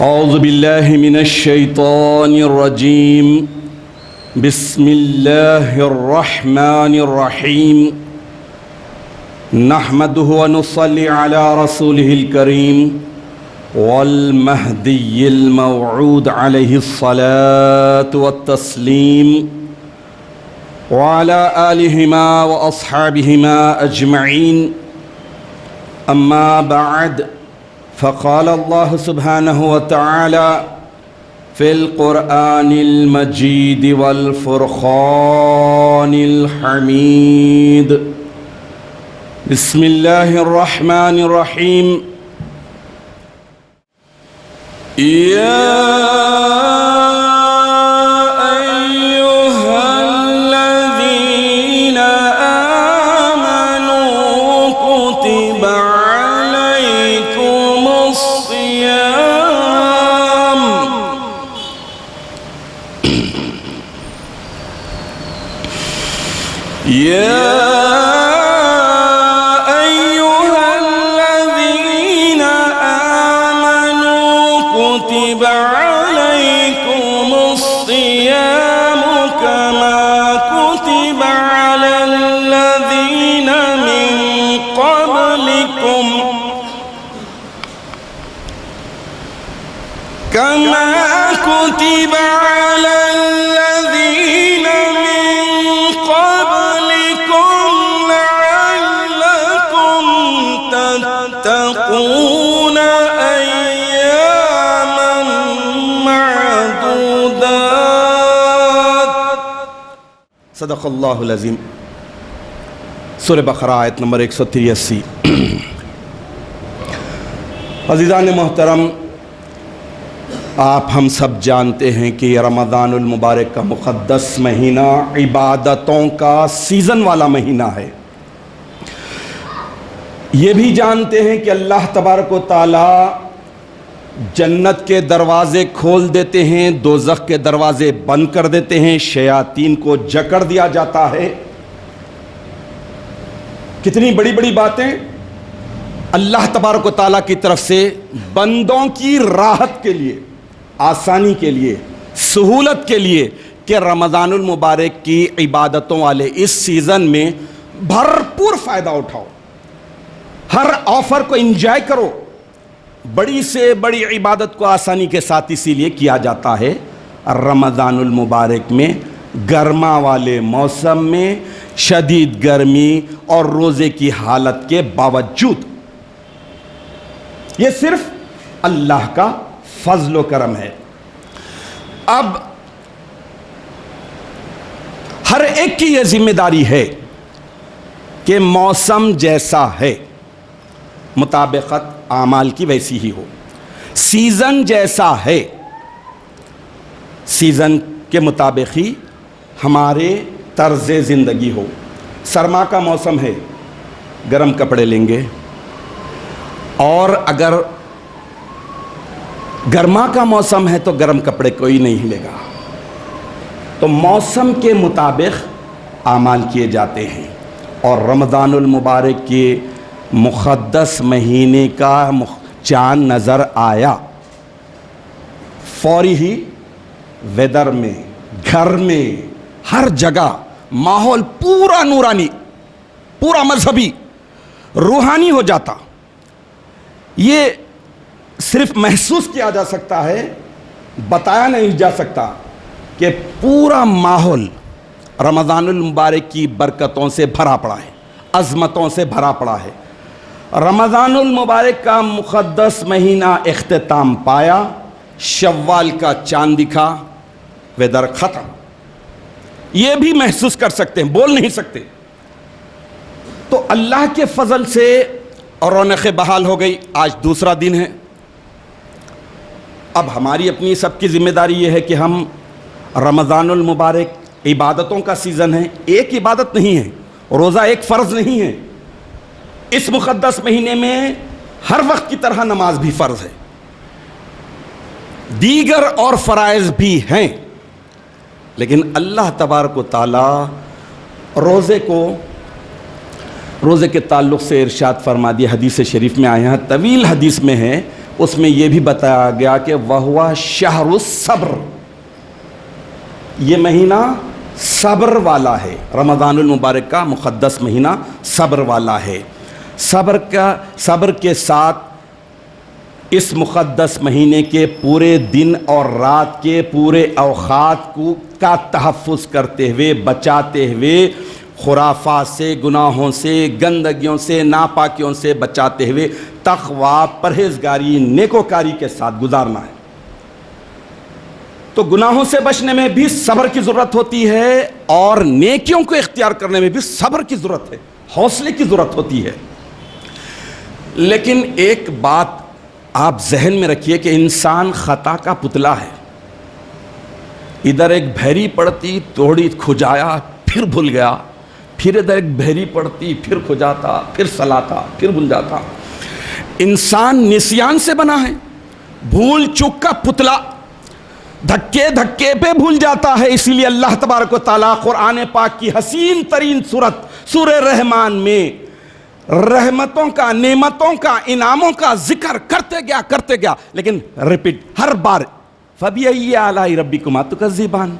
أعوذ بالله من الشيطان الرجيم. بسم الله الرحمن الرحيم. نحمده ونصلي على رسوله الكريم والمهدي الموعود عليه الصلاة والتسليم وعلى آلهما وأصحابهما أجمعين. أما بعد، فقال الله سبحانه وتعالى في القرآن المجيد والفرقان الحميد. بسم الله الرحمن الرحيم. صدق اللہ العظیم. سورہ بقرہ آیت نمبر 183. عزیزان محترم، آپ ہم سب جانتے ہیں کہ یہ رمضان المبارک کا مقدس مہینہ عبادتوں کا سیزن والا مہینہ ہے. یہ بھی جانتے ہیں کہ اللہ تبارک و تعالی جنت کے دروازے کھول دیتے ہیں، دوزخ کے دروازے بند کر دیتے ہیں، شیاطین کو جکڑ دیا جاتا ہے. کتنی بڑی بڑی باتیں اللہ تبارک و تعالیٰ کی طرف سے بندوں کی راحت کے لیے، آسانی کے لیے، سہولت کے لیے کہ رمضان المبارک کی عبادتوں والے اس سیزن میں بھرپور فائدہ اٹھاؤ، ہر آفر کو انجوائے کرو. بڑی سے بڑی عبادت کو آسانی کے ساتھ اسی لیے کیا جاتا ہے. رمضان المبارک میں گرما والے موسم میں شدید گرمی اور روزے کی حالت کے باوجود یہ صرف اللہ کا فضل و کرم ہے. اب ہر ایک کی یہ ذمہ داری ہے کہ موسم جیسا ہے مطابقت اعمال کی ویسی ہی ہو. سیزن جیسا ہے سیزن کے مطابق ہی ہمارے طرز زندگی ہو. سرما کا موسم ہے، گرم کپڑے لیں گے، اور اگر گرما کا موسم ہے تو گرم کپڑے کوئی نہیں لے گا. تو موسم کے مطابق اعمال کیے جاتے ہیں. اور رمضان المبارک کے مقدس مہینے کا چاند نظر آیا، فوری ہی ویدر میں، گھر میں، ہر جگہ ماحول پورا نورانی، پورا مذہبی، روحانی ہو جاتا. یہ صرف محسوس کیا جا سکتا ہے، بتایا نہیں جا سکتا کہ پورا ماحول رمضان المبارک کی برکتوں سے بھرا پڑا ہے، عظمتوں سے بھرا پڑا ہے. رمضان المبارک کا مقدس مہینہ اختتام پایا، شوال کا چاند دکھا، ویدر ختم. یہ بھی محسوس کر سکتے ہیں، بول نہیں سکتے. تو اللہ کے فضل سے رونق بحال ہو گئی. آج دوسرا دن ہے. اب ہماری اپنی سب کی ذمہ داری یہ ہے کہ ہم رمضان المبارک عبادتوں کا سیزن ہے، ایک عبادت نہیں ہے، روزہ ایک فرض نہیں ہے. اس مقدس مہینے میں ہر وقت کی طرح نماز بھی فرض ہے، دیگر اور فرائض بھی ہیں. لیکن اللہ تبارک و تعالی روزے کے تعلق سے ارشاد فرما دیا. حدیث شریف میں آیا ہے، طویل حدیث میں ہے، اس میں یہ بھی بتایا گیا کہ وَهُوَ شَهْرُ الصَّبْرِ، یہ مہینہ صبر والا ہے، رمضان المبارک کا مقدس مہینہ صبر والا ہے۔ صبر کے ساتھ اس مقدس مہینے کے پورے دن اور رات کے پورے اوقات کا تحفظ کرتے ہوئے، بچاتے ہوئے، خرافات سے، گناہوں سے، گندگیوں سے، ناپاکیوں سے بچاتے ہوئے تقویٰ، پرہیزگاری، نیکوکاری کے ساتھ گزارنا ہے۔ تو گناہوں سے بچنے میں بھی صبر کی ضرورت ہوتی ہے، اور نیکیوں کو اختیار کرنے میں بھی صبر کی ضرورت ہے، حوصلے کی ضرورت ہوتی ہے۔ لیکن ایک بات آپ ذہن میں رکھیے کہ انسان خطا کا پتلا ہے۔ ادھر ایک بھیری پڑتی، توڑی کھجایا، پھر بھول گیا، پھر ادھر ایک بھیری پڑتی، پھر کھجاتا، پھر سلاتا، پھر بھول جاتا۔ انسان نسیان سے بنا ہے، بھول چک کا پتلا، دھکے دھکے پہ بھول جاتا ہے۔ اسی لیے اللہ تبارک و تعالیٰ قرآن پاک کی حسین ترین سورت سورہ رحمان میں رحمتوں کا، نعمتوں کا، انعاموں کا ذکر کرتے گیا، لیکن ریپیٹ ہر بار فَبِأَيِّ آلَاءِ رَبِّكُمَا تُكَذِّبَانِ،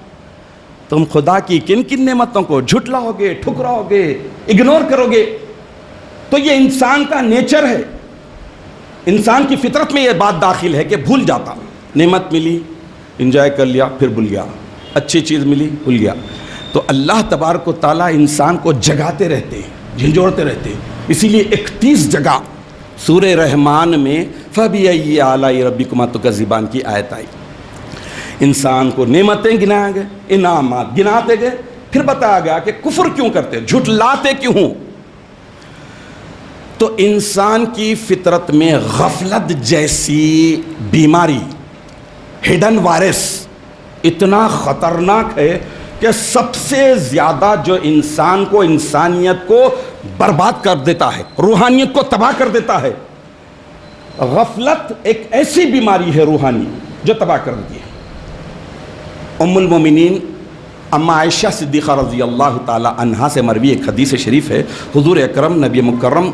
تم خدا کی کن کن نعمتوں کو جھٹلاؤ گے، ٹھکراؤ گے، اگنور کرو گے۔ تو یہ انسان کا نیچر ہے، انسان کی فطرت میں یہ بات داخل ہے کہ بھول جاتا۔ نعمت ملی، انجوائے کر لیا، پھر بھول گیا، اچھی چیز ملی، بھول گیا۔ تو اللہ تبارک و تعالیٰ انسان کو جگاتے رہتے ہیں، جھنجھوڑتے رہتے ہیں۔ اسی لیے 31 جگہ سورہ رحمان میں فَبِأَيِّ آلَاءِ رَبِّكُمَا تُكَذِّبَانِ کی آیت آئی۔ انسان کو نعمتیں گنایا گئے، انعامات گناتے گئے، پھر بتایا گیا کہ کفر کیوں کرتے، جھٹلاتے کیوں۔ تو انسان کی فطرت میں غفلت جیسی بیماری، ہڈن وائرس اتنا خطرناک ہے کہ سب سے زیادہ جو انسان کو، انسانیت کو برباد کر دیتا ہے، روحانیت کو تباہ کر دیتا ہے۔ غفلت ایک ایسی بیماری ہے روحانی جو تباہ کر دیتی ہے۔ ام المومنین اما عائشہ صدیقہ رضی اللہ تعالی عنہا سے مروی ایک حدیث شریف ہے، حضور اکرم نبی مکرم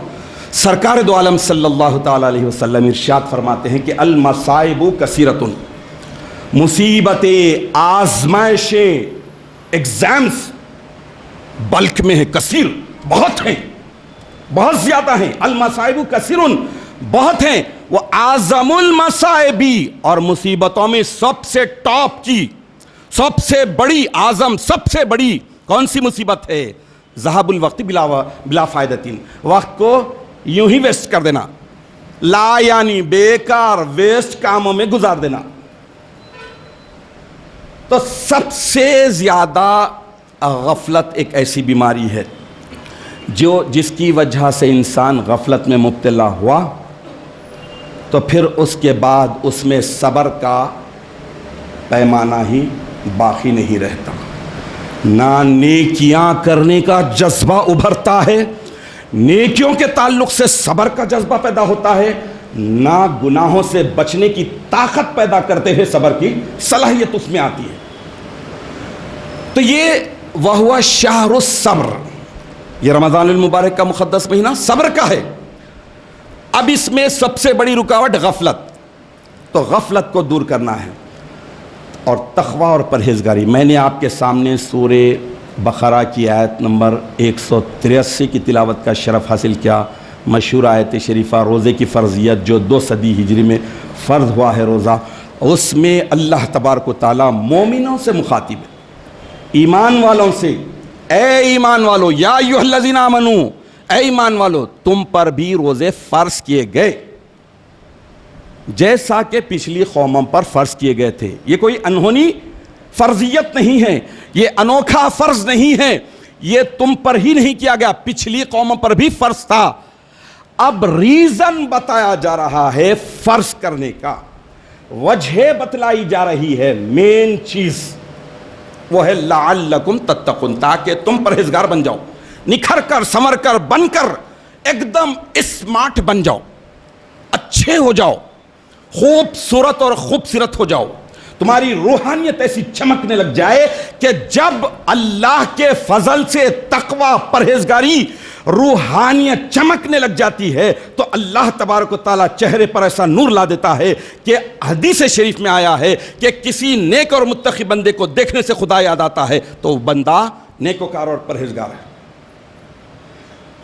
سرکار دو عالم صلی اللہ تعالی علیہ وسلم ارشاد فرماتے ہیں کہ المصائب کثیرۃ، مصیبتیں، آزمائشیں، ایگزامز بلک میں ہیں، کثیر بہت ہیں، بہت زیادہ ہیں۔ المصائب کثیرن بہت ہیں، وہ اعظم المصائب، اور مصیبتوں میں سب سے ٹاپ کی، سب سے بڑی، اعظم سب سے بڑی کون سی مصیبت ہے؟ ذہاب الوقت بلا فائدتین، وقت کو یوں ہی ویسٹ کر دینا، لا یعنی بیکار ویسٹ کاموں میں گزار دینا۔ تو سب سے زیادہ غفلت ایک ایسی بیماری ہے جس کی وجہ سے انسان غفلت میں مبتلا ہوا تو پھر اس کے بعد اس میں صبر کا پیمانہ ہی باقی نہیں رہتا، نہ نیکیاں کرنے کا جذبہ ابھرتا ہے، نیکیوں کے تعلق سے صبر کا جذبہ پیدا ہوتا ہے، نہ گناہوں سے بچنے کی طاقت پیدا کرتے ہوئے صبر کی صلاحیت اس میں آتی ہے۔ تو یہ وَهُوَ شَهْرُ الصَّبْرِ، یہ رمضان المبارک کا مقدس مہینہ صبر کا ہے۔ اب اس میں سب سے بڑی رکاوٹ غفلت، تو غفلت کو دور کرنا ہے، اور تقویٰ اور پرہیزگاری۔ میں نے آپ کے سامنے سورہ بقرہ کی آیت نمبر 183 کی تلاوت کا شرف حاصل کیا، مشہور آیت شریفہ روزے کی فرضیت جو 2 صدی ہجری میں فرض ہوا ہے روزہ، اس میں اللہ تبارک و تعالیٰ مومنوں سے مخاطب ہے، ایمان والوں سے، اے ایمان والو، یا ایھا الذین آمنو، اے ایمان والو تم پر بھی روزے فرض کیے گئے جیسا کہ پچھلی قوموں پر فرض کیے گئے تھے۔ یہ کوئی انہونی فرضیت نہیں ہے، یہ انوکھا فرض نہیں ہے، یہ تم پر ہی نہیں کیا گیا، پچھلی قوموں پر بھی فرض تھا۔ اب ریزن بتایا جا رہا ہے فرض کرنے کا، وجہ بتلائی جا رہی ہے، مین چیز وہ ہے لعلکم تتقون، تاکہ تم پرہیزگار بن جاؤ، نکھر کر، سمر کر، بن کر ایک دم اسمارٹ بن جاؤ، اچھے ہو جاؤ، خوبصورت اور خوبصورت ہو جاؤ، تمہاری روحانیت ایسی چمکنے لگ جائے کہ جب اللہ کے فضل سے تقوی، پرہیزگاری روحانیت چمکنے لگ جاتی ہے تو اللہ تبارک و تعالیٰ چہرے پر ایسا نور لا دیتا ہے کہ حدیث شریف میں آیا ہے کہ کسی نیک اور متقی بندے کو دیکھنے سے خدا یاد آتا ہے تو وہ بندہ نیکوکار اور پرہیزگار ہے۔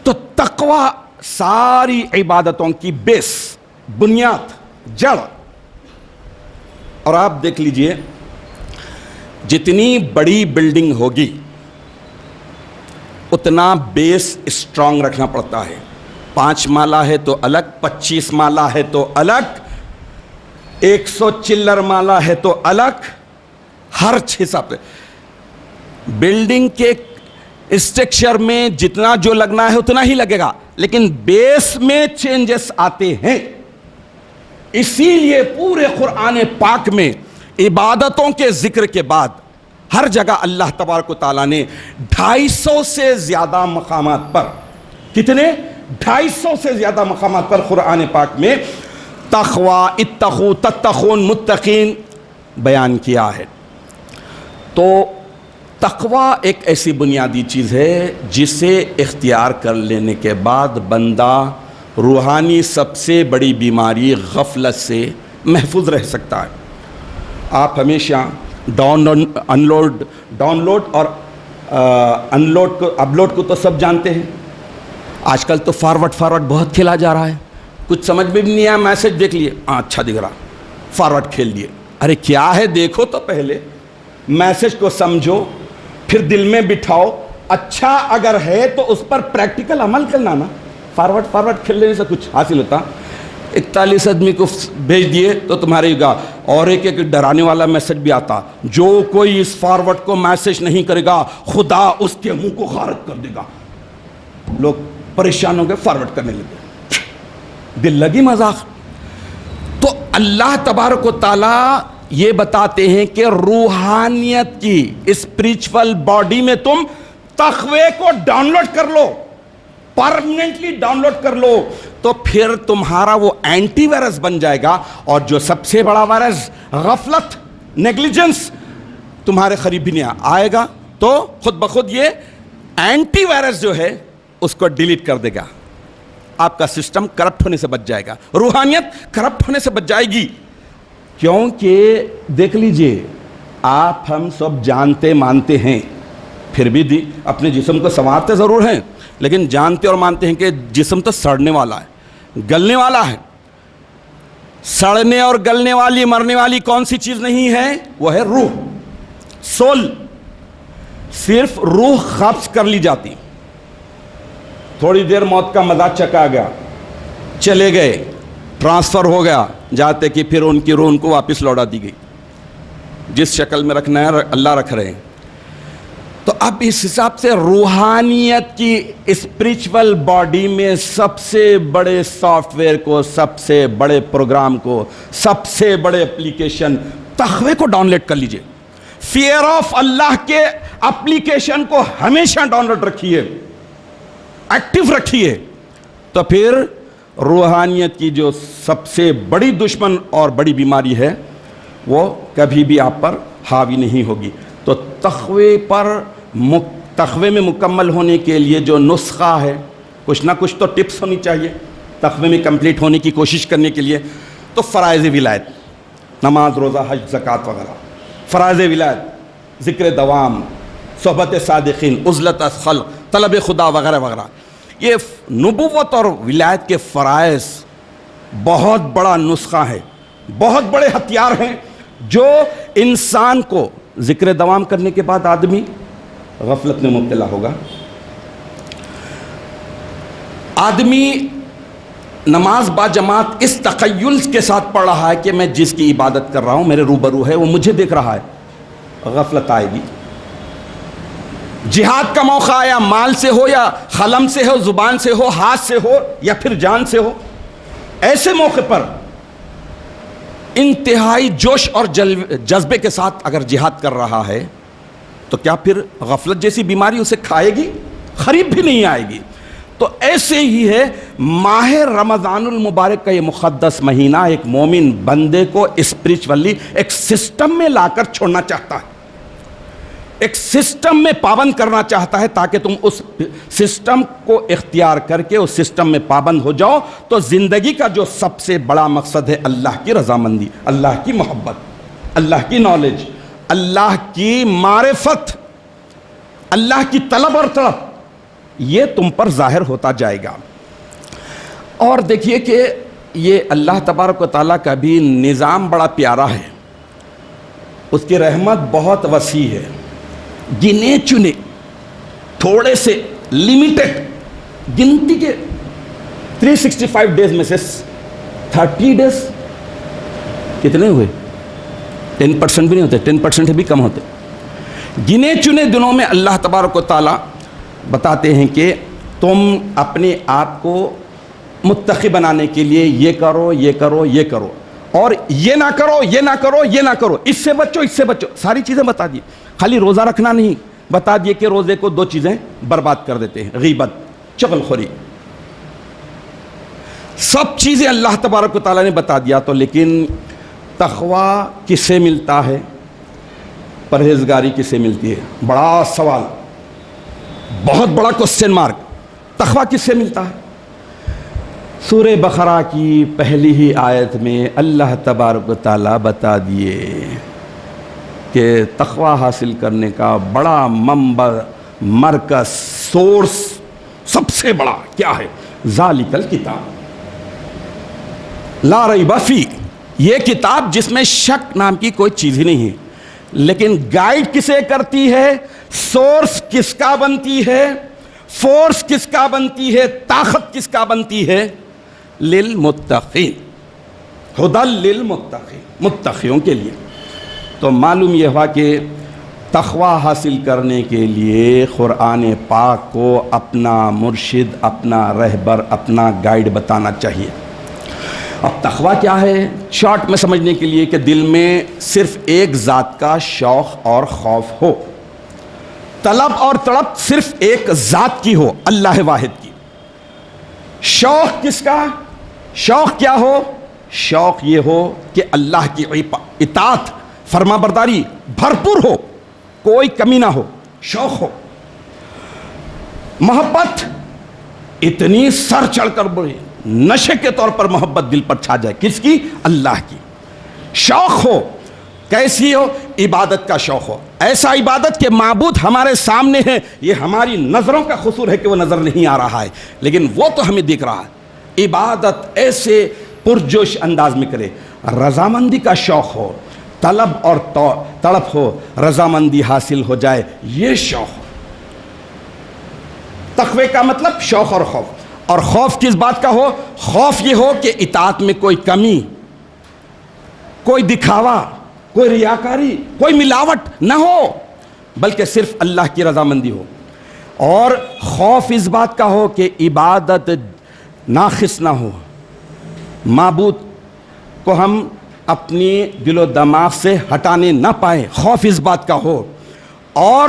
تو تقوی ساری عبادتوں کی بیس، بنیاد، جڑ۔ اور آپ دیکھ لیجئے جتنی بڑی بلڈنگ ہوگی اتنا بیس اسٹرانگ رکھنا پڑتا ہے۔ 5 مالہ ہے تو الگ، 25 مالہ ہے تو الگ، 100 چلر مالہ ہے تو الگ، ہر حساب سے بلڈنگ کے اسٹرکچر میں جتنا جو لگنا ہے اتنا ہی لگے گا، لیکن بیس میں چینجز آتے ہیں۔ اسی لیے پورے قرآن پاک میں عبادتوں کے ذکر کے بعد ہر جگہ اللہ تبارک و تعالیٰ نے 250 سے زیادہ مقامات پر، کتنے؟ 250 سے زیادہ مقامات پر قرآن پاک میں تقوی، اتقوا، تتقون، متقین بیان کیا ہے۔ تو تقوی ایک ایسی بنیادی چیز ہے جسے اختیار کر لینے کے بعد بندہ روحانی سب سے بڑی بیماری غفلت سے محفوظ رہ سکتا ہے۔ آپ ہمیشہ ڈاؤن لوڈ اور اپلوڈ کو تو سب جانتے ہیں۔ آج کل تو فارورڈ بہت کھیلا جا رہا ہے، کچھ سمجھ میں بھی نہیں آیا، میسج دیکھ لیے، اچھا دکھ رہا، فارورڈ کھیل دیے۔ ارے کیا ہے دیکھو تو پہلے، میسج کو سمجھو، پھر دل میں بٹھاؤ، اچھا اگر ہے تو اس پر پریکٹیکل عمل کرنا نا۔ فارورڈ کھیل لینے سے کچھ حاصل ہوتا؟ 41 آدمی کو بھیج دیے تو تمہارے گا، اور ایک ڈرانے والا میسج بھی آتا، جو کوئی اس فارورڈ کو میسج نہیں کرے گا خدا اس کے منہ کو غارت کر دے گا۔ لوگ پریشان ہو گئے، فارورڈ کرنے لگے، دل لگی مذاق۔ تو اللہ تبارک و تعالیٰ یہ بتاتے ہیں کہ روحانیت کی اسپریچول باڈی میں تم تقوی کو ڈاؤن لوڈ کر لو، پرماننٹلی ڈاؤن لوڈ کر لو، تو پھر تمہارا وہ اینٹی وائرس بن جائے گا، اور جو سب سے بڑا وائرس غفلت، نیگلیجنس، تمہارے قریب بھی نہیں آئے گا، تو خود بخود یہ اینٹی وائرس جو ہے اس کو ڈیلیٹ کر دے گا، آپ کا سسٹم کرپٹ ہونے سے بچ جائے گا، روحانیت کرپٹ ہونے سے بچ جائے گی۔ کیونکہ دیکھ لیجئے، آپ ہم سب جانتے مانتے ہیں، پھر بھی اپنے جسم کو سنوارتے ضرور ہیں، لیکن جانتے اور مانتے ہیں کہ جسم تو سڑنے والا ہے، گلنے والا ہے۔ سڑنے اور گلنے والی، مرنے والی کون سی چیز نہیں ہے؟ وہ ہے روح، سول۔ صرف روح قبض کر لی جاتی، تھوڑی دیر موت کا مزہ چکا گیا، چلے گئے، ٹرانسفر ہو گیا، جاتے کہ پھر ان کی روح ان کو واپس لوٹا دی گئی، جس شکل میں رکھنا ہے اللہ رکھ رہے ہیں۔ تو اب اس حساب سے روحانیت کی اسپریچول باڈی میں سب سے بڑے سافٹ ویئر کو، سب سے بڑے پروگرام کو، سب سے بڑے اپلیکیشن تقوی کو ڈاؤن لوڈ کر لیجئے۔ فیئر آف اللہ کے اپلیکیشن کو ہمیشہ ڈاؤن لوڈ رکھیے، ایکٹیو رکھیے، تو پھر روحانیت کی جو سب سے بڑی دشمن اور بڑی بیماری ہے وہ کبھی بھی آپ پر حاوی نہیں ہوگی۔ تو تقوی میں مکمل ہونے کے لیے جو نسخہ ہے، کچھ نہ کچھ تو ٹپس ہونی چاہیے تقوی میں کمپلیٹ ہونے کی کوشش کرنے کے لیے۔ تو فرائض ولایت، نماز، روزہ، حج، زکوٰۃ وغیرہ، فرائض ولایت، ذکر دوام، صحبت صادقین، عزلت از خلق، طلب خدا وغیرہ وغیرہ، یہ نبوت اور ولایت کے فرائض بہت بڑا نسخہ ہے، بہت بڑے ہتھیار ہیں جو انسان کو ذکر دوام کرنے کے بعد آدمی غفلت میں مبتلا ہوگا۔ آدمی نماز با جماعت اس تخیل کے ساتھ پڑھ رہا ہے کہ میں جس کی عبادت کر رہا ہوں میرے روبرو ہے، وہ مجھے دیکھ رہا ہے، غفلت آئے گی۔ جہاد کا موقع آیا، مال سے ہو یا قلم سے ہو، زبان سے ہو، ہاتھ سے ہو یا پھر جان سے ہو، ایسے موقع پر انتہائی جوش اور جذبے کے ساتھ اگر جہاد کر رہا ہے تو کیا پھر غفلت جیسی بیماری اسے کھائے گی؟ قریب بھی نہیں آئے گی۔ تو ایسے ہی ہے ماہ رمضان المبارک کا یہ مقدس مہینہ ایک مومن بندے کو اسپریچولی ایک سسٹم میں لا کر چھوڑنا چاہتا ہے۔ ایک سسٹم میں پابند کرنا چاہتا ہے تاکہ تم اس سسٹم کو اختیار کر کے اس سسٹم میں پابند ہو جاؤ. تو زندگی کا جو سب سے بڑا مقصد ہے اللہ کی رضامندی, اللہ کی محبت, اللہ کی نالج, اللہ کی معرفت, اللہ کی طلب اور طلب, یہ تم پر ظاہر ہوتا جائے گا. اور دیکھیے کہ یہ اللہ تبارک و تعالیٰ کا بھی نظام بڑا پیارا ہے, اس کی رحمت بہت وسیع ہے. گنے چنے تھوڑے سے لمیٹڈ گنتی کے 365 ڈیز میں سے 30 ڈیز کتنے ہوئے؟ 10% بھی نہیں ہوتے, 10% بھی کم ہوتے. گنے چنے دنوں میں اللہ تبارک و تعالیٰ بتاتے ہیں کہ تم اپنے آپ کو متقی بنانے کے لیے یہ کرو, یہ کرو, یہ کرو, اور یہ نہ کرو, یہ نہ کرو, یہ نہ کرو, اس سے بچو, اس سے بچو. ساری چیزیں بتا دی. خالی روزہ رکھنا نہیں, بتا دیے کہ روزے کو 2 چیزیں برباد کر دیتے ہیں, غیبت, چغل خوری. سب چیزیں اللہ تبارک و تعالیٰ نے بتا دیا. تو لیکن تقویٰ کس سے ملتا ہے, پرہیزگاری کس سے ملتی ہے؟ بڑا سوال, بہت بڑا کوسچن مارک. تقویٰ کس سے ملتا ہے؟ سورہ بقرہ کی پہلی ہی آیت میں اللہ تبارک و تعالیٰ بتا دیے کہ تقویٰ حاصل کرنے کا بڑا منبع, مرکز, سورس سب سے بڑا کیا ہے؟ ذالک الکتاب لا ریب فیہ, یہ کتاب جس میں شک نام کی کوئی چیز ہی نہیں ہے. لیکن گائیڈ کسے کرتی ہے, سورس کس کا بنتی ہے, فورس کس کا بنتی ہے, طاقت کس کا بنتی ہے؟ للمتقین, ہدی للمتقین, متقیوں کے لیے. تو معلوم یہ ہوا کہ تقویٰ حاصل کرنے کے لیے قرآن پاک کو اپنا مرشد, اپنا رہبر, اپنا گائیڈ بتانا چاہیے. اب تقویٰ کیا ہے شارٹ میں سمجھنے کے لیے, کہ دل میں صرف ایک ذات کا شوق اور خوف ہو, طلب اور تڑپ صرف ایک ذات کی ہو, اللہ واحد کی. شوق کس کا؟ شوق کیا ہو؟ شوق یہ ہو کہ اللہ کی اطاعت, فرما برداری بھرپور ہو, کوئی کمی نہ ہو, شوق ہو. محبت اتنی سر چڑھ کر بڑھے, نشے کے طور پر محبت دل پر چھا جائے. کس کی؟ اللہ کی. شوق ہو, کیسی ہو؟ عبادت کا شوق ہو, ایسا عبادت کہ معبود ہمارے سامنے ہے, یہ ہماری نظروں کا قصور ہے کہ وہ نظر نہیں آ رہا ہے, لیکن وہ تو ہمیں دیکھ رہا ہے. عبادت ایسے پرجوش انداز میں کرے. رضامندی کا شوق ہو, طلب اور تڑپ ہو, رضامندی حاصل ہو جائے, یہ شوق ہو. تقوی کا مطلب شوق اور خوف. اور خوف کس بات کا ہو؟ خوف یہ ہو کہ اطاعت میں کوئی کمی, کوئی دکھاوا, کوئی ریاکاری, کوئی ملاوٹ نہ ہو, بلکہ صرف اللہ کی رضامندی ہو. اور خوف اس بات کا ہو کہ عبادت ناقص نہ ہو, معبود کو ہم اپنی دل و دماغ سے ہٹانے نہ پائیں, خوف اس بات کا ہو. اور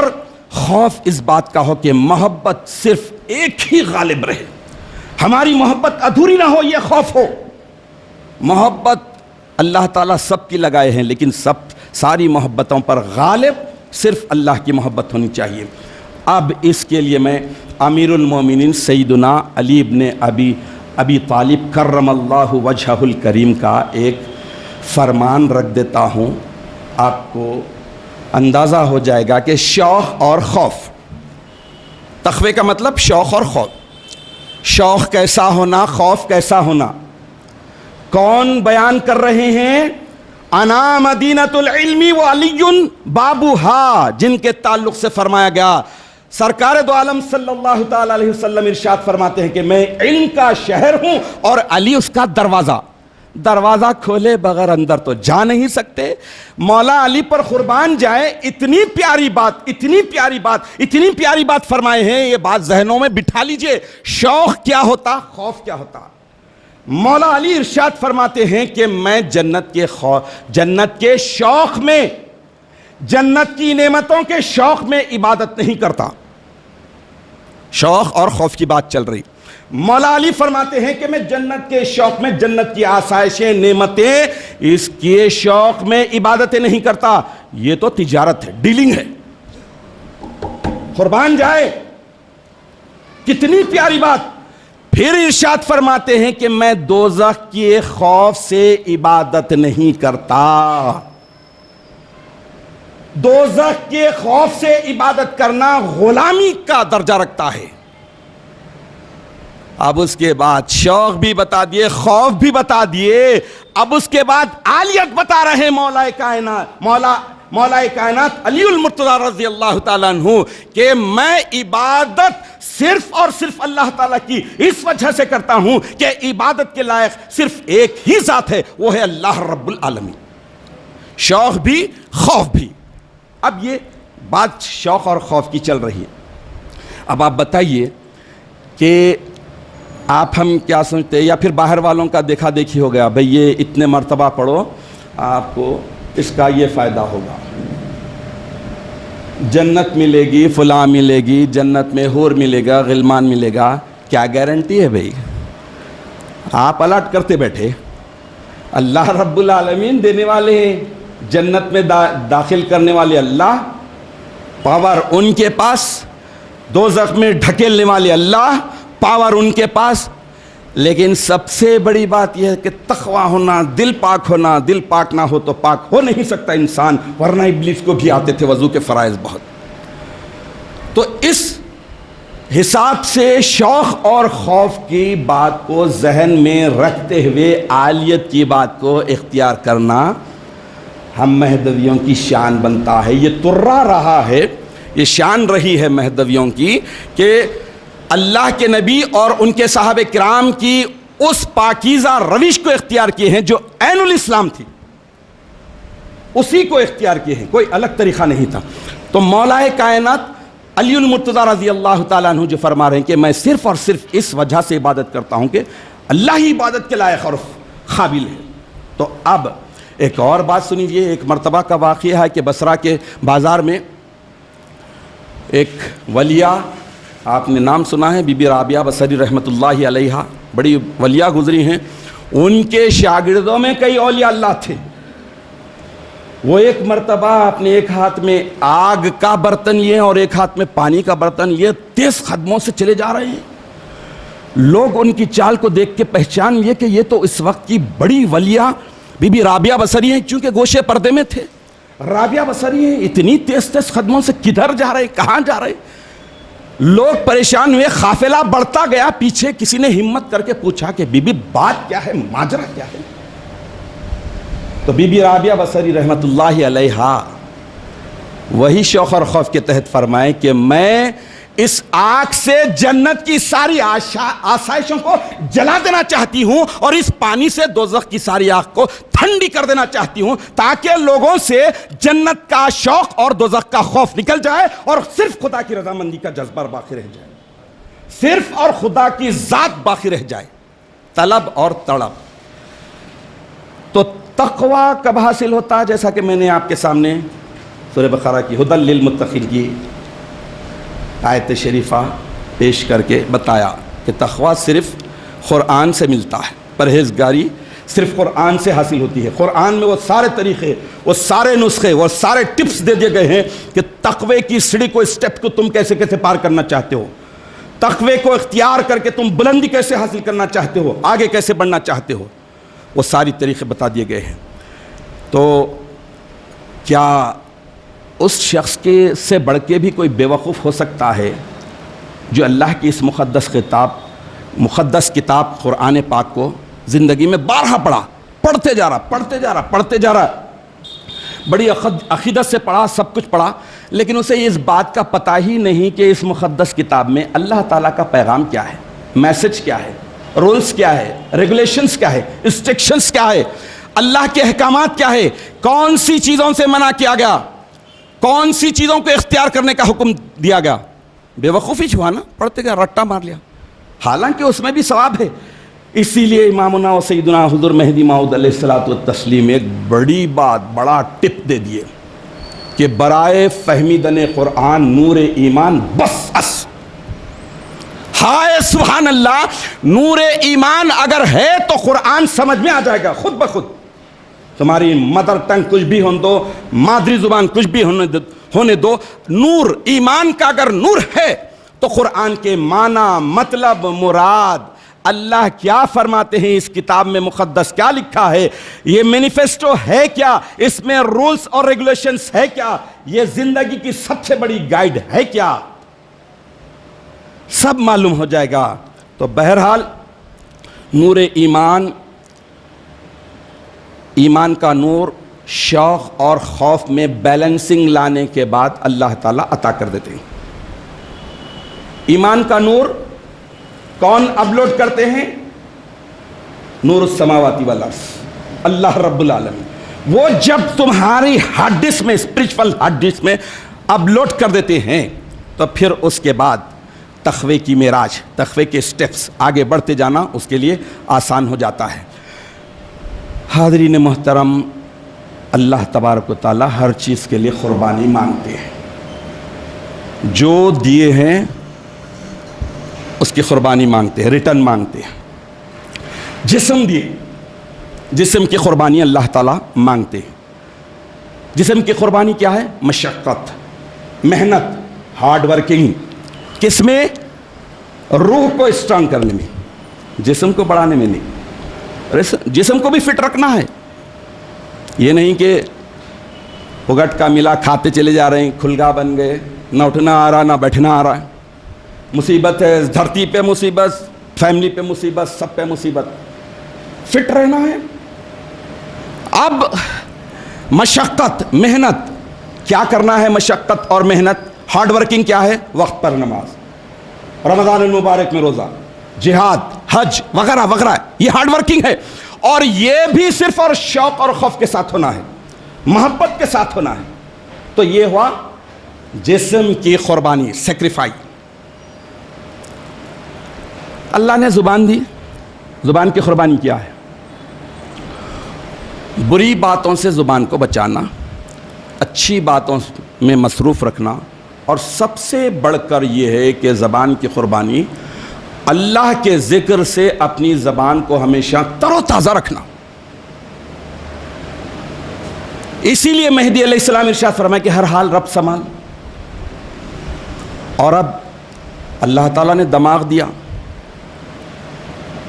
خوف اس بات کا ہو کہ محبت صرف ایک ہی غالب رہے, ہماری محبت ادھوری نہ ہو, یہ خوف ہو. محبت اللہ تعالیٰ سب کی لگائے ہیں, لیکن ساری محبتوں پر غالب صرف اللہ کی محبت ہونی چاہیے. اب اس کے لیے میں امیر المومنین سیدنا علی ابن ابی طالب کرم اللہ وجہہ الکریم کا ایک فرمان رکھ دیتا ہوں. آپ کو اندازہ ہو جائے گا کہ شوق اور خوف, تقوی کا مطلب شوق اور خوف. شوق کیسا ہونا, خوف کیسا ہونا, کون بیان کر رہے ہیں؟ انا مدینۃ العلم وعلی بابھا, جن کے تعلق سے فرمایا گیا. سرکار دو عالم صلی اللہ تعالی علیہ وسلم ارشاد فرماتے ہیں کہ میں علم کا شہر ہوں اور علی اس کا دروازہ. دروازہ کھولے بغیر اندر تو جا نہیں سکتے. مولا علی پر قربان جائے, اتنی پیاری بات, اتنی پیاری بات, اتنی پیاری بات فرمائے ہیں. یہ بات ذہنوں میں بٹھا لیجئے. شوق کیا ہوتا, خوف کیا ہوتا. مولا علی ارشاد فرماتے ہیں کہ میں جنت کے شوق میں, جنت کی نعمتوں کے شوق میں عبادت نہیں کرتا. شوق اور خوف کی بات چل رہی. مولا علی فرماتے ہیں کہ میں جنت کے شوق میں, جنت کی آسائشیں, نعمتیں, اس کے شوق میں عبادتیں نہیں کرتا. یہ تو تجارت ہے, ڈیلنگ ہے. قربان جائے، کتنی پیاری بات. پھر ارشاد فرماتے ہیں کہ میں دوزخ کے خوف سے عبادت نہیں کرتا. دوزخ کے خوف سے عبادت کرنا غلامی کا درجہ رکھتا ہے. اب اس کے بعد شوق بھی بتا دیے، خوف بھی بتا دیے، اب اس کے بعد عالیت بتا رہے مولا کائنات علی المرتضیٰ رضی اللہ تعالیٰ عنہ کہ میں عبادت صرف اور صرف اللہ تعالیٰ کی اس وجہ سے کرتا ہوں کہ عبادت کے لائق صرف ایک ہی ذات ہے، وہ ہے اللہ رب العالمین. شوق بھی خوف بھی. اب یہ بات شوق اور خوف کی چل رہی ہے. اب آپ بتائیے کہ آپ ہم کیا سمجھتے ہیں، یا پھر باہر والوں کا دیکھا دیکھی ہو گیا، بھئی یہ اتنے مرتبہ پڑھو آپ کو اس کا یہ فائدہ ہوگا، جنت ملے گی، فلاں ملے گی، جنت میں حور ملے گا، غلمان ملے گا. کیا گارنٹی ہے بھئی؟ آپ الاٹ کرتے بیٹھے، اللہ رب العالمین دینے والے ہیں، جنت میں داخل کرنے والے اللہ، پاور ان کے پاس، دوزخ میں ڈھکیلنے والے اللہ، پاور ان کے پاس. لیکن سب سے بڑی بات یہ ہے کہ تقویٰ ہونا، دل پاک ہونا. دل پاک نہ ہو تو پاک ہو نہیں سکتا انسان، ورنہ ابلیس کو بھی آتے تھے وضو کے فرائض بہت. تو اس حساب سے شوق اور خوف کی بات کو ذہن میں رکھتے ہوئے عالیت کی بات کو اختیار کرنا ہم مہدویوں کی شان بنتا ہے. یہ ترا رہا ہے، یہ شان رہی ہے مہدویوں کی کہ اللہ کے نبی اور ان کے صحابہ کرام کی اس پاکیزہ روش کو اختیار کیے ہیں جو عین الاسلام تھی، اسی کو اختیار کیے ہیں، کوئی الگ طریقہ نہیں تھا. تو مولا کائنات علی المرتضیٰ رضی اللہ تعالیٰ عنہ جو فرما رہے ہیں کہ میں صرف اور صرف اس وجہ سے عبادت کرتا ہوں کہ اللہ ہی عبادت کے لائق اور قابل ہے. تو اب ایک اور بات سنیے. ایک مرتبہ کا واقعہ ہے کہ بصرہ کے بازار میں ایک ولیہ، آپ نے نام سنا ہے، بی بی رابعہ بصری رحمۃ اللہ علیہا، بڑی ولیہ گزری ہیں. ان کے شاگردوں میں کئی اولیاء اللہ تھے. وہ ایک مرتبہ اپنے ایک ہاتھ میں آگ کا برتن لیے اور ایک ہاتھ میں پانی کا برتن لیے تیز قدموں سے چلے جا رہے ہیں. لوگ ان کی چال کو دیکھ کے پہچان لیے کہ یہ تو اس وقت کی بڑی ولیہ بی بی رابعہ بصری ہیں، چونکہ گوشے پردے میں تھے. رابعہ بصری ہیں، اتنی تیز تیز قدموں سے کدھر جا رہے، کہاں جا رہے؟ لوگ پریشان ہوئے، قافلہ بڑھتا گیا. پیچھے کسی نے ہمت کر کے پوچھا کہ بی بی بات کیا ہے، ماجرا کیا ہے؟ تو بی بی رابعہ بصری رحمۃ اللہ علیہا وہی شوق اور خوف کے تحت فرمائے کہ میں اس آگ سے جنت کی ساری آسائشوں کو جلا دینا چاہتی ہوں اور اس پانی سے دوزخ کی ساری آگ کو ٹھنڈی کر دینا چاہتی ہوں، تاکہ لوگوں سے جنت کا شوق اور دوزخ کا خوف نکل جائے اور صرف خدا کی رضامندی کا جذبہ باقی رہ جائے، صرف اور خدا کی ذات باقی رہ جائے، طلب اور تڑپ. تو تقویٰ کب حاصل ہوتا ہے؟ جیسا کہ میں نے آپ کے سامنے سورہ بقرہ کی ھدی للمتقین کی آیت شریفہ پیش کر کے بتایا کہ تقویٰ صرف قرآن سے ملتا ہے، پرہیزگاری صرف قرآن سے حاصل ہوتی ہے. قرآن میں وہ سارے طریقے، وہ سارے نسخے، وہ سارے ٹپس دے دیے گئے ہیں کہ تقوی کی سیڑھی کو، اسٹیپ کو تم کیسے کیسے پار کرنا چاہتے ہو، تقوی کو اختیار کر کے تم بلندی کیسے حاصل کرنا چاہتے ہو، آگے کیسے بڑھنا چاہتے ہو، وہ ساری طریقے بتا دیے گئے ہیں. تو کیا اس شخص کے سے بڑھ کے بھی کوئی بیوقوف ہو سکتا ہے جو اللہ کی اس مقدس کتاب قرآن پاک کو زندگی میں بارہا پڑھتے جا رہا، بڑی عقیدت سے پڑھا، سب کچھ پڑھا، لیکن اسے اس بات کا پتہ ہی نہیں کہ اس مقدس کتاب میں اللہ تعالیٰ کا پیغام کیا ہے، میسج کیا ہے، رولز کیا ہے، ریگولیشنز کیا ہے، انسٹرکشنز کیا ہے، اللہ کے احکامات کیا ہے، کون سی چیزوں سے منع کیا گیا، کون سی چیزوں کو اختیار کرنے کا حکم دیا گیا. بے وقوفی ہوا نا، پڑھتے گیا، رٹا مار لیا، حالانکہ اس میں بھی ثواب ہے. اسی لیے امامنا و سیدنا حضور مہدی موعود علیہ الصلوۃ والتسلیم ایک بڑی بات، بڑا ٹپ دے دیے کہ برائے فہمیدن قرآن نور ایمان بس. ہائے سبحان اللہ، نور ایمان اگر ہے تو قرآن سمجھ میں آ جائے گا خود بخود. تمہاری مدر ٹنگ کچھ بھی ہونے دو، مادری زبان کچھ بھی ہونے دو، نور ایمان کا اگر نور ہے تو قرآن کے معنی، مطلب، مراد، اللہ کیا فرماتے ہیں، اس کتاب میں مقدس کیا لکھا ہے، یہ مینیفیسٹو ہے کیا، اس میں رولز اور ریگولیشنز ہے کیا، یہ زندگی کی سب سے بڑی گائیڈ ہے کیا، سب معلوم ہو جائے گا۔ تو بہرحال نور ایمان، ایمان کا نور شوق اور خوف میں بیلنسنگ لانے کے بعد اللہ تعالیٰ عطا کر دیتے ہیں۔ ایمان کا نور کون اپلوڈ کرتے ہیں؟ نور السماواتی والارض، اللہ رب العالمین۔ وہ جب تمہاری ہارڈ ڈسک میں، اسپرچول ہارڈ ڈسک میں اپلوڈ کر دیتے ہیں تو پھر اس کے بعد تقوی کی معراج، تقوی کے سٹیپس آگے بڑھتے جانا اس کے لیے آسان ہو جاتا ہے۔ حاضرین محترم، اللہ تبارک و تعالیٰ ہر چیز کے لیے قربانی مانگتے ہیں، جو دیے ہیں اس کی قربانی مانگتے ہیں، ریٹرن مانگتے ہیں۔ جسم دیے، جسم کی قربانی اللہ تعالیٰ مانگتے ہیں۔ جسم کی قربانی کیا ہے؟ مشقت، محنت، ہارڈ ورکنگ، کس میں؟ روح کو اسٹرانگ کرنے میں، جسم کو بڑھانے میں نہیں۔ جسم کو بھی فٹ رکھنا ہے، یہ نہیں کہ پگٹ کا ملا کھاتے چلے جا رہے ہیں، کھلگا بن گئے، نہ اٹھنا آ رہا نہ بیٹھنا آ رہا ہے، مصیبت ہے، دھرتی پہ مصیبت، فیملی پہ مصیبت، سب پہ مصیبت۔ فٹ رہنا ہے۔ اب مشقت، محنت، کیا کرنا ہے؟ مشقت اور محنت، ہارڈ ورکنگ کیا ہے؟ وقت پر نماز، رمضان المبارک میں روزہ، جہاد، حج وغیرہ وغیرہ، یہ ہارڈ ورکنگ ہے۔ اور یہ بھی صرف اور شوق اور خوف کے ساتھ ہونا ہے، محبت کے ساتھ ہونا ہے۔ تو یہ ہوا جسم کی قربانی، سیکریفائی۔ اللہ نے زبان دی، زبان کی قربانی کیا ہے؟ بری باتوں سے زبان کو بچانا، اچھی باتوں میں مصروف رکھنا، اور سب سے بڑھ کر یہ ہے کہ زبان کی قربانی اللہ کے ذکر سے اپنی زبان کو ہمیشہ تر و تازہ رکھنا۔ اسی لیے مہدی علیہ السلام ارشاد فرمائے کہ ہر حال رب سنبھال۔ اور اب اللہ تعالیٰ نے دماغ دیا،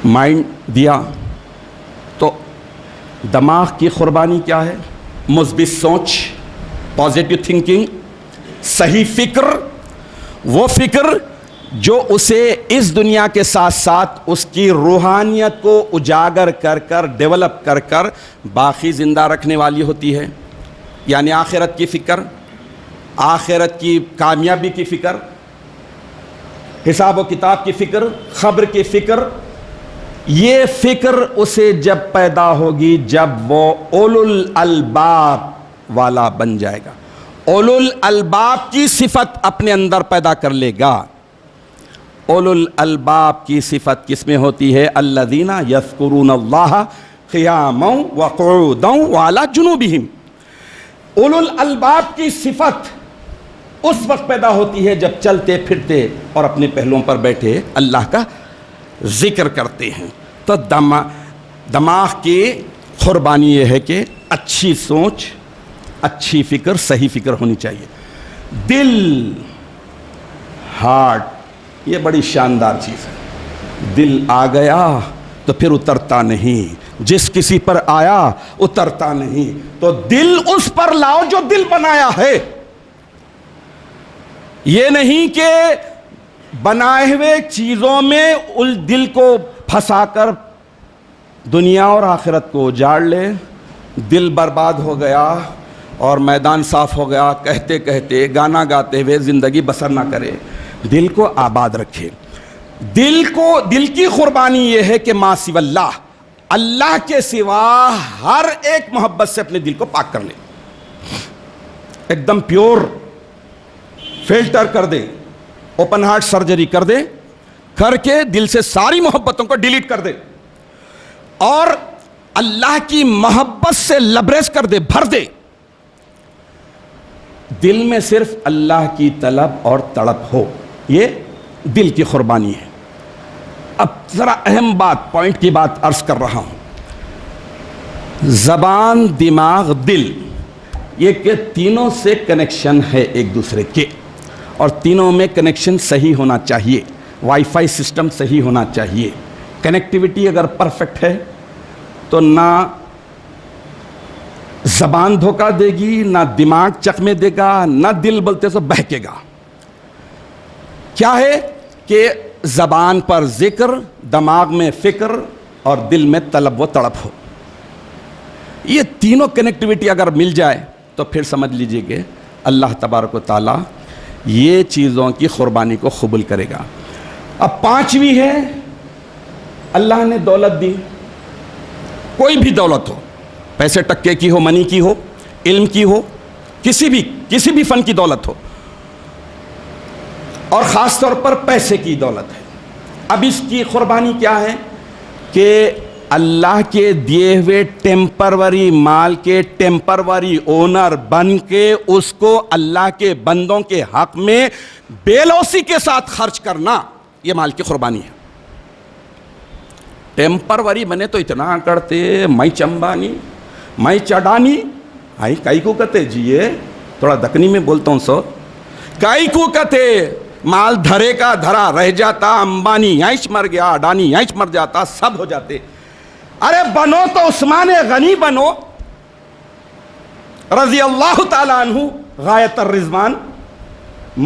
مائنڈ دیا، تو دماغ کی قربانی کیا ہے؟ مثبت سوچ، پازیٹیو تھنکنگ، صحیح فکر، وہ فکر جو اسے اس دنیا کے ساتھ ساتھ اس کی روحانیت کو اجاگر کر کر، ڈیولپ کر کر باقی زندہ رکھنے والی ہوتی ہے۔ یعنی آخرت کی فکر، آخرت کی کامیابی کی فکر، حساب و کتاب کی فکر، خبر کی فکر۔ یہ فکر اسے جب پیدا ہوگی جب وہ اولو الالباب والا بن جائے گا، اولو الالباب کی صفت اپنے اندر پیدا کر لے گا۔ اولو الالباب کی صفت کس میں ہوتی ہے؟ الذین یذکرون اللہ قیاما وقعودا وعلی جنوبہم۔ اولو الالباب کی صفت اس وقت پیدا ہوتی ہے جب چلتے پھرتے اور اپنے پہلوؤں پر بیٹھے اللہ کا ذکر کرتے ہیں۔ تو دماغ کی قربانی یہ ہے کہ اچھی سوچ، اچھی فکر، صحیح فکر ہونی چاہیے۔ دل، ہارٹ، یہ بڑی شاندار چیز ہے۔ دل آ گیا تو پھر اترتا نہیں، جس کسی پر آیا اترتا نہیں، تو دل اس پر لاؤ جو دل بنایا ہے۔ یہ نہیں کہ بنائے ہوئے چیزوں میں دل کو پھنسا کر دنیا اور آخرت کو اجاڑ لے، دل برباد ہو گیا اور میدان صاف ہو گیا، کہتے کہتے گانا گاتے ہوئے زندگی بسر نہ کرے۔ دل کو آباد رکھے۔ دل کی قربانی یہ ہے کہ ما سوی اللہ، اللہ کے سوا ہر ایک محبت سے اپنے دل کو پاک کر لے، ایک دم پیور، فلٹر کر دے، اوپن ہارٹ سرجری کر دے، کر کے دل سے ساری محبتوں کو ڈیلیٹ کر دے اور اللہ کی محبت سے لبریز کر دے، بھر دے۔ دل میں صرف اللہ کی طلب اور تڑپ ہو، یہ دل کی قربانی ہے۔ اب ذرا اہم بات، پوائنٹ کی بات عرض کر رہا ہوں۔ زبان، دماغ، دل، یہ کہ تینوں سے کنیکشن ہے ایک دوسرے کے، اور تینوں میں کنیکشن صحیح ہونا چاہیے، وائی فائی سسٹم صحیح ہونا چاہیے۔ کنیکٹیوٹی اگر پرفیکٹ ہے تو نہ زبان دھوکہ دے گی، نہ دماغ چکمے دے گا، نہ دل بولتے سو بہکے گا۔ کیا ہے کہ زبان پر ذکر، دماغ میں فکر اور دل میں طلب و تڑپ ہو۔ یہ تینوں کنیکٹیوٹی اگر مل جائے تو پھر سمجھ لیجئے کہ اللہ تبارک و تعالیٰ یہ چیزوں کی قربانی کو قبول کرے گا۔ اب پانچویں ہے، اللہ نے دولت دی، کوئی بھی دولت ہو، پیسے ٹکے کی ہو، منی کی ہو، علم کی ہو، کسی بھی فن کی دولت ہو، اور خاص طور پر پیسے کی دولت ہے۔ اب اس کی قربانی کیا ہے کہ اللہ کے دیے ہوئے ٹیمپروری مال کے ٹیمپروری اونر بن کے اس کو اللہ کے بندوں کے حق میں بے لوثی کے ساتھ خرچ کرنا، یہ مال کی قربانی ہے۔ ٹیمپروری بنے تو اتنا کرتے، میں چمبانی، میں چڈانی، آئی کئی کو کہتے جی، یہ تھوڑا دکنی میں بولتا ہوں سو، کئی کو کہتے مال دھرے کا دھرا رہ جاتا، امبانی یہیں مر گیا، اڈانی یہیں مر جاتا، سب ہو جاتے۔ ارے بنو تو عثمان غنی بنو رضی اللہ تعالیٰ عنہ غایت الرضوان،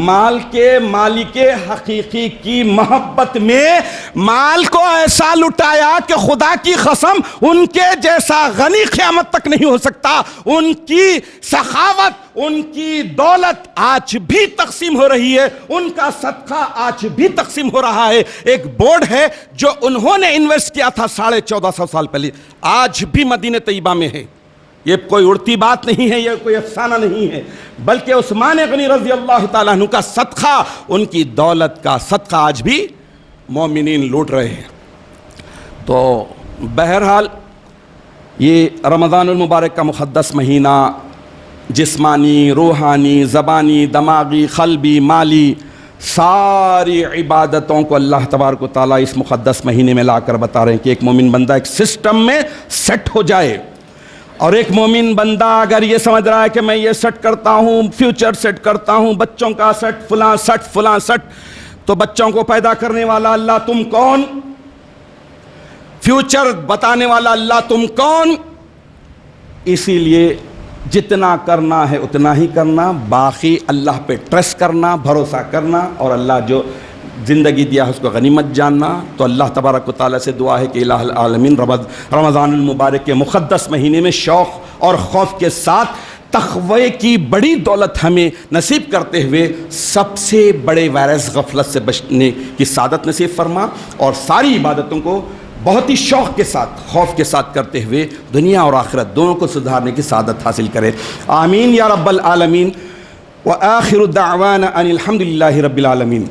مال کے مالک حقیقی کی محبت میں مال کو ایسا لٹایا کہ خدا کی قسم ان کے جیسا غنی قیامت تک نہیں ہو سکتا۔ ان کی سخاوت، ان کی دولت آج بھی تقسیم ہو رہی ہے، ان کا صدقہ آج بھی تقسیم ہو رہا ہے۔ ایک بورڈ ہے جو انہوں نے انویسٹ کیا تھا 1450 سال پہلے، آج بھی مدینہ طیبہ میں ہے۔ یہ کوئی اڑتی بات نہیں ہے، یہ کوئی افسانہ نہیں ہے، بلکہ عثمان غنی رضی اللہ تعالیٰ عنہ کا صدقہ، ان کی دولت کا صدقہ آج بھی مومنین لوٹ رہے ہیں۔ تو بہرحال یہ رمضان المبارک کا مقدس مہینہ جسمانی، روحانی، زبانی، دماغی، قلبی، مالی ساری عبادتوں کو اللہ تبارک و تعالیٰ اس مقدس مہینے میں لا کر بتا رہے ہیں کہ ایک مومن بندہ ایک سسٹم میں سیٹ ہو جائے۔ اور ایک مومن بندہ اگر یہ سمجھ رہا ہے کہ میں یہ سیٹ کرتا ہوں، فیوچر سیٹ کرتا ہوں، بچوں کا سیٹ، فلاں سیٹ، فلاں سیٹ، تو بچوں کو پیدا کرنے والا اللہ تم کون؟ فیوچر بتانے والا اللہ تم کون؟ اسی لیے جتنا کرنا ہے اتنا ہی کرنا، باقی اللہ پہ ٹرسٹ کرنا، بھروسہ کرنا، اور اللہ جو زندگی دیا ہے اس کو غنیمت جاننا۔ تو اللہ تبارک و تعالیٰ سے دعا ہے کہ الہ العالمین رمضان المبارک کے مقدس مہینے میں شوق اور خوف کے ساتھ تقوی کی بڑی دولت ہمیں نصیب کرتے ہوئے سب سے بڑے وائرس غفلت سے بچنے کی سعادت نصیب فرما، اور ساری عبادتوں کو بہت ہی شوق کے ساتھ، خوف کے ساتھ کرتے ہوئے دنیا اور آخرت دونوں کو سدھارنے کی سعادت حاصل کرے۔ آمین یا رب العالمین۔ وآخر دعوانا ان الحمد للہ رب العالمین۔